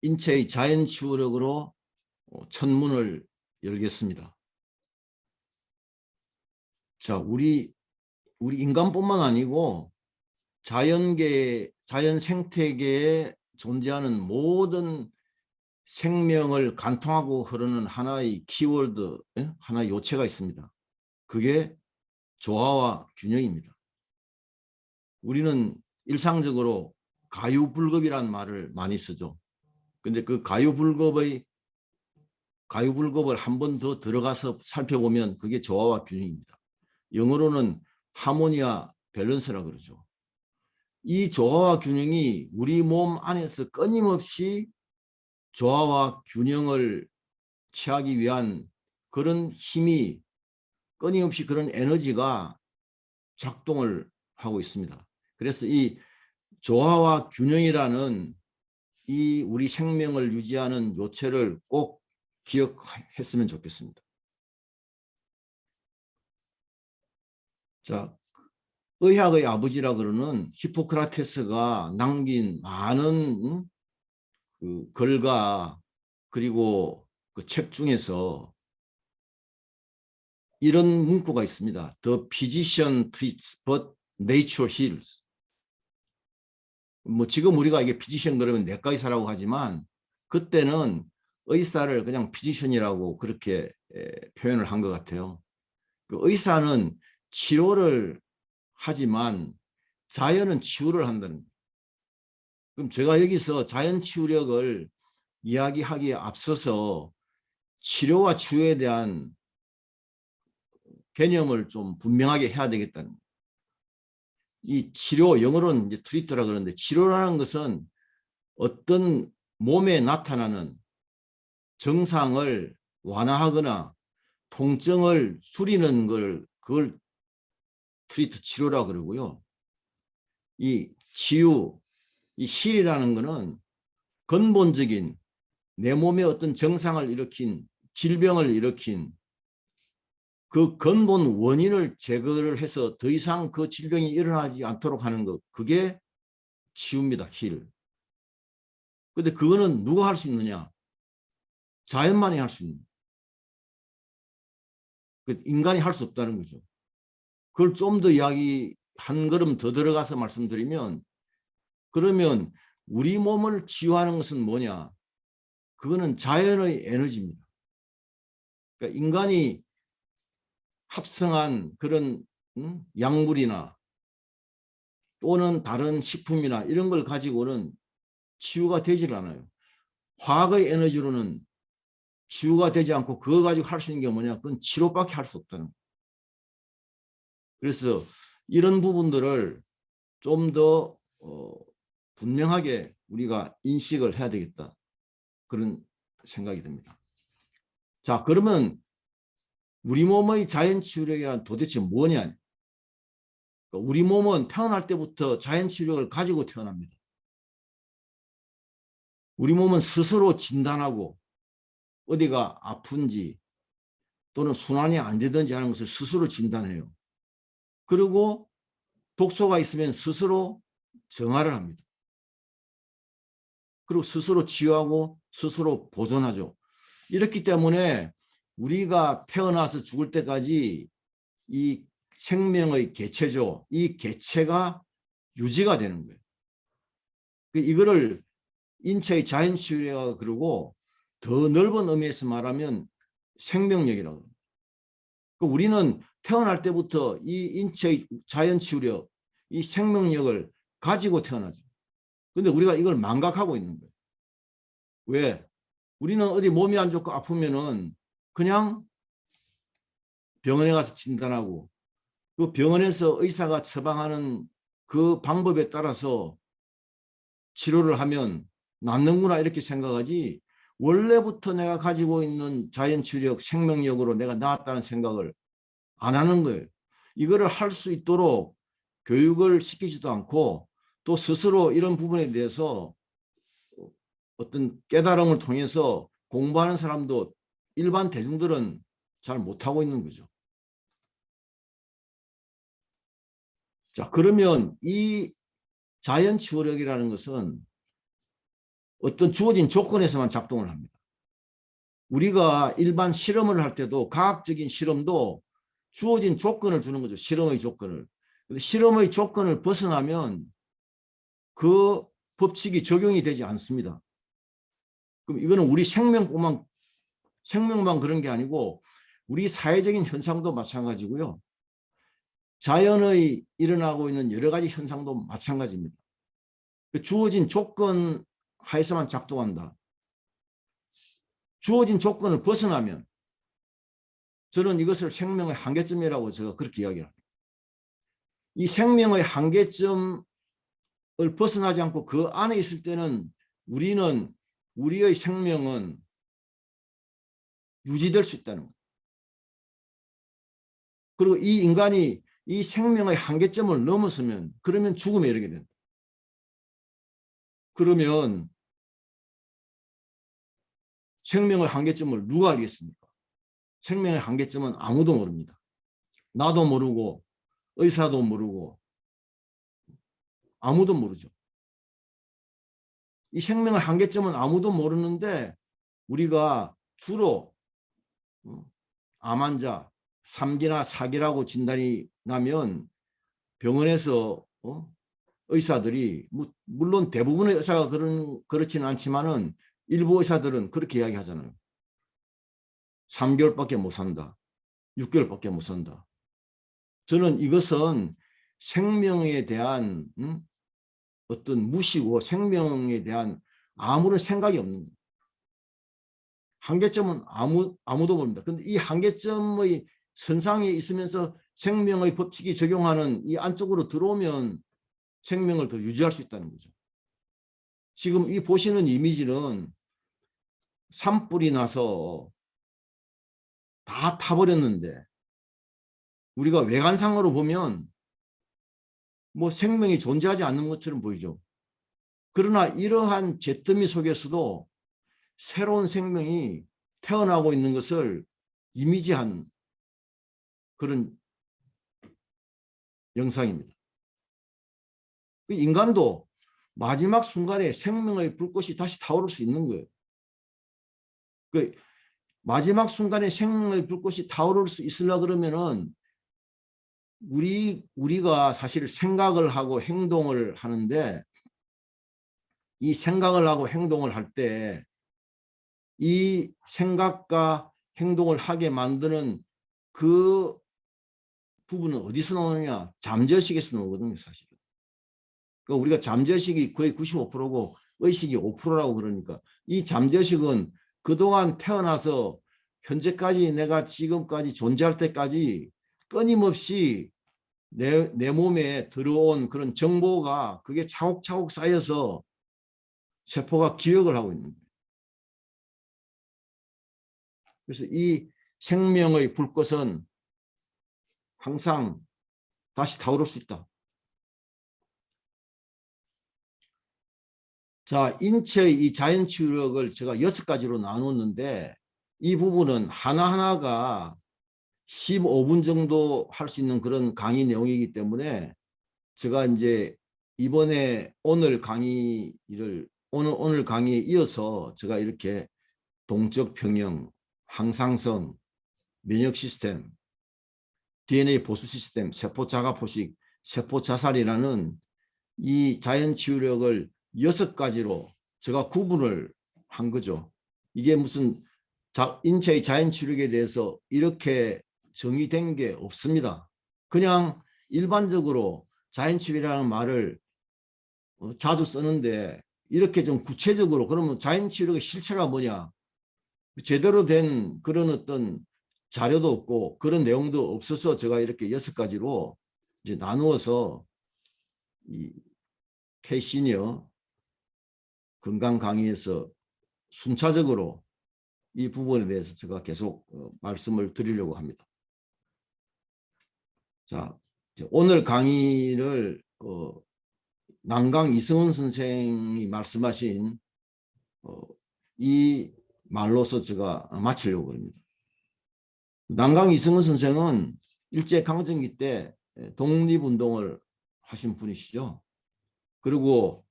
인체의 자연 치유력으로 천문을 열겠습니다. 자, 우리 인간뿐만 아니고 자연 생태계에 존재하는 모든 생명을 관통하고 흐르는 하나의 키워드, 하나의 요체가 있습니다. 그게 조화와 균형입니다. 우리는 일상적으로 가유불급이라는 말을 많이 쓰죠. 근데 그 가유불급을 한 번 더 들어가서 살펴보면 그게 조화와 균형입니다. 영어로는 하모니와 밸런스라 그러죠. 이 조화와 균형이 우리 몸 안에서 끊임없이 조화와 균형을 취하기 위한 그런 힘이, 끊임없이 그런 에너지가 작동을 하고 있습니다. 그래서 이 조화와 균형이라는 이 우리 생명을 유지하는 요체를 꼭 기억했으면 좋겠습니다. 자, 의학의 아버지라 그러는 히포크라테스가 남긴 많은 그 글과 그리고 그 책 중에서 이런 문구가 있습니다. The physician treats, but nature heals. 뭐 지금 우리가 이게 피지션 그러면 내과 의사라고 하지만 그때는 의사를 그냥 피지션이라고 그렇게 표현을 한 것 같아요. 그 의사는 치료를 하지만 자연은 치유를 한다는 거예요. 그럼 제가 여기서 자연 치유력을 이야기하기에 앞서서 치료와 치유에 대한 개념을 좀 분명하게 해야 되겠다는 거예요. 이 치료, 영어로는 이제 트리트라 그러는데, 치료라는 것은 어떤 몸에 나타나는 증상을 완화하거나 통증을 줄이는 그걸 트리트, 치료라 그러고요. 이 치유, 이 힐이라는 거는 근본적인 내 몸에 어떤 증상을 일으킨, 질병을 일으킨 그 근본 원인을 제거를 해서 더 이상 그 질병이 일어나지 않도록 하는 것, 그게 치유입니다. 힐. 근데 그거는 누가 할 수 있느냐? 자연만이 할 수 있는. 인간이 할 수 없다는 거죠. 그걸 좀 더 이야기 한 걸음 더 들어가서 말씀드리면, 그러면 우리 몸을 치유하는 것은 뭐냐? 그거는 자연의 에너지입니다. 그러니까 인간이 합성한 그런 약물이나 또는 다른 식품이나 이런 걸 가지고는 치유가 되질 않아요. 화학의 에너지로는 치유가 되지 않고 그거 가지고 할 수 있는 게 뭐냐? 그건 치료밖에 할 수 없다는 거예요. 그래서 이런 부분들을 좀 더 분명하게 우리가 인식을 해야 되겠다. 그런 생각이 듭니다. 자, 그러면 우리 몸의 자연치유력이란 도대체 뭐냐? 우리 몸은 태어날 때부터 자연치유력을 가지고 태어납니다. 우리 몸은 스스로 진단하고 어디가 아픈지 또는 순환이 안 되든지 하는 것을 스스로 진단해요. 그리고 독소가 있으면 스스로 정화를 합니다. 그리고 스스로 치유하고 스스로 보존하죠. 이렇기 때문에 우리가 태어나서 죽을 때까지 이 생명의 개체죠. 이 개체가 유지가 되는 거예요. 이거를 인체의 자연치유력이라고 그러고, 더 넓은 의미에서 말하면 생명력이라고 합니다. 우리는 태어날 때부터 이 인체의 자연치유력, 이 생명력을 가지고 태어나죠. 근데 우리가 이걸 망각하고 있는 거예요. 왜? 우리는 어디 몸이 안 좋고 아프면은 그냥 병원에 가서 진단하고 그 병원에서 의사가 처방하는 그 방법에 따라서 치료를 하면 낫는구나 이렇게 생각하지, 원래부터 내가 가지고 있는 자연치유력, 생명력으로 내가 나았다는 생각을 안 하는 거예요. 이거를 할 수 있도록 교육을 시키지도 않고 또 스스로 이런 부분에 대해서 어떤 깨달음을 통해서 공부하는 사람도 일반 대중들은 잘 못하고 있는 거죠. 자, 그러면 이 자연치유력이라는 것은 어떤 주어진 조건에서만 작동을 합니다. 우리가 일반 실험을 할 때도 과학적인 실험도 주어진 조건을 주는 거죠. 실험의 조건을. 실험의 조건을 벗어나면 그 법칙이 적용이 되지 않습니다. 그럼 이거는 우리 생명만 그런 게 아니고 우리 사회적인 현상도 마찬가지고요. 자연의 일어나고 있는 여러 가지 현상도 마찬가지입니다. 주어진 조건 하에서만 작동한다. 주어진 조건을 벗어나면 저는 이것을 생명의 한계점이라고 제가 그렇게 이야기합니다. 이 생명의 한계점을 벗어나지 않고 그 안에 있을 때는 우리의 생명은 유지될 수 있다는 거예요. 그리고 이 인간이 이 생명의 한계점을 넘어서면 그러면 죽음에 이르게 된다. 그러면 생명의 한계점을 누가 알겠습니까? 생명의 한계점은 아무도 모릅니다. 나도 모르고 의사도 모르고 아무도 모르죠. 이 생명의 한계점은 아무도 모르는데 우리가 주로 암 환자, 3기나 4기라고 진단이 나면 병원에서 의사들이 물론 대부분의 의사가 그렇지는 않지만은 일부 의사들은 그렇게 이야기하잖아요. 3개월밖에 못 산다. 6개월밖에 못 산다. 저는 이것은 생명에 대한 어떤 무시고 생명에 대한 아무런 생각이 없는 거예요. 한계점은 아무도 모릅니다. 그런데 이 한계점의 선상에 있으면서 생명의 법칙이 적용하는 이 안쪽으로 들어오면 생명을 더 유지할 수 있다는 거죠. 지금 이 보시는 이미지는 산불이 나서 다 타버렸는데 우리가 외관상으로 보면 뭐 생명이 존재하지 않는 것처럼 보이죠. 그러나 이러한 잿더미 속에서도 새로운 생명이 태어나고 있는 것을 이미지한 그런 영상입니다. 인간도 마지막 순간에 생명의 불꽃이 다시 타오를 수 있는 거예요. 마지막 순간에 생명의 불꽃이 타오를 수 있으려 그러면은 우리가 사실 생각을 하고 행동을 하는데 이 생각을 하고 행동을 할 때 이 생각과 행동을 하게 만드는 그 부분은 어디서 나오느냐? 잠재의식에서 나오거든요, 사실은. 그러니까 우리가 잠재의식이 거의 95%고 의식이 5%라고 그러니까 이 잠재의식은 그동안 태어나서 현재까지 내가 지금까지 존재할 때까지 끊임없이 내 몸에 들어온 그런 정보가 그게 차곡차곡 쌓여서 세포가 기억을 하고 있는 거예요. 그래서 이 생명의 불꽃은 항상 다시 타오를 수 있다. 자, 인체의 이 자연치유력을 제가 6가지로 나눴는데 이 부분은 하나하나가 15분 정도 할 수 있는 그런 강의 내용이기 때문에 제가 이제 이번에 오늘 강의에 이어서 제가 이렇게 동적 평형, 항상성, 면역 시스템, DNA 보수 시스템, 세포 자가 포식, 세포 자살이라는 이 자연 치유력을 6가지로 제가 구분을 한 거죠. 이게 무슨 인체의 자연 치유력에 대해서 이렇게 정의된 게 없습니다. 그냥 일반적으로 자연 치유라는 말을 자주 쓰는데 이렇게 좀 구체적으로 그러면 자연 치유력의 실체가 뭐냐? 제대로 된 그런 어떤 자료도 없고 그런 내용도 없어서 제가 이렇게 6가지로 이제 나누어서 이 K시니어 건강 강의에서 순차적으로 이 부분에 대해서 제가 계속 말씀을 드리려고 합니다. 자, 오늘 강의를 남강 이승훈 선생이 말씀하신 이 말로서 제가 마치려고 합니다. 남강 이승훈 선생은 일제강점기 때 독립운동을 하신 분이시죠. 그리고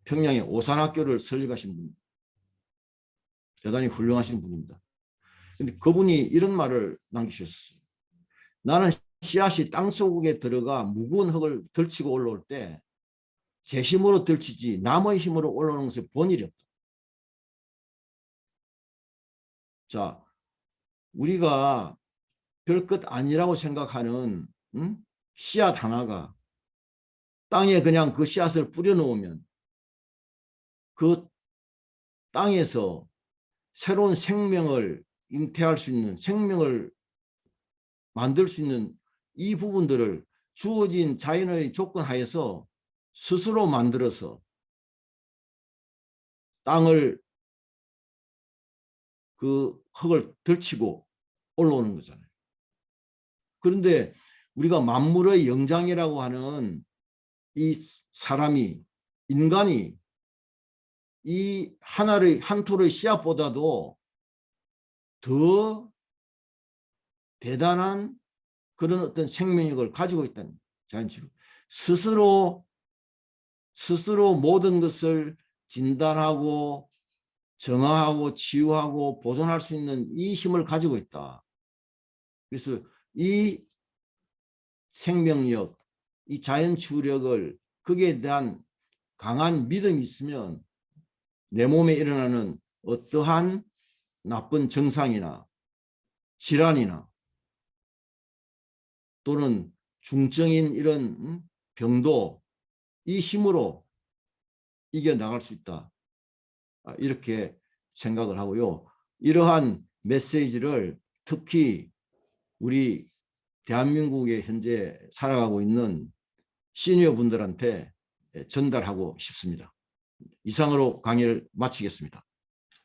평양에 오산학교를 설립하신 분, 대단히 훌륭하신 분입니다. 근데 그분이 이런 말을 남기셨어요. 나는 씨앗이 땅속에 들어가 무거운 흙을 들치고 올라올 때 제 힘으로 들치지 남의 힘으로 올라오는 것을 본 일이 없다. 자, 우리가 별것 아니라고 생각하는 씨앗 하나가 땅에 그냥 그 씨앗을 뿌려놓으면 그 땅에서 새로운 생명을 잉태할 수 있는, 생명을 만들 수 있는 이 부분들을 주어진 자연의 조건 하에서 스스로 만들어서 땅을, 그 흙을 들치고 올라오는 거잖아요. 그런데 우리가 만물의 영장이라고 하는 이 사람이, 인간이 이 하나의 한 톨의 씨앗보다도 더 대단한 그런 어떤 생명력을 가지고 있다는 자연치료. 스스로 모든 것을 진단하고 정화하고 치유하고 보존할 수 있는 이 힘을 가지고 있다. 그래서 이 생명력, 이 자연치유력을, 거기에 대한 강한 믿음이 있으면 내 몸에 일어나는 어떠한 나쁜 증상이나 질환이나 또는 중증인 이런 병도 이 힘으로 이겨나갈 수 있다. 이렇게 생각을 하고요. 이러한 메시지를 특히 우리 대한민국에 현재 살아가고 있는 시니어 분들한테 전달하고 싶습니다. 이상으로 강의를 마치겠습니다.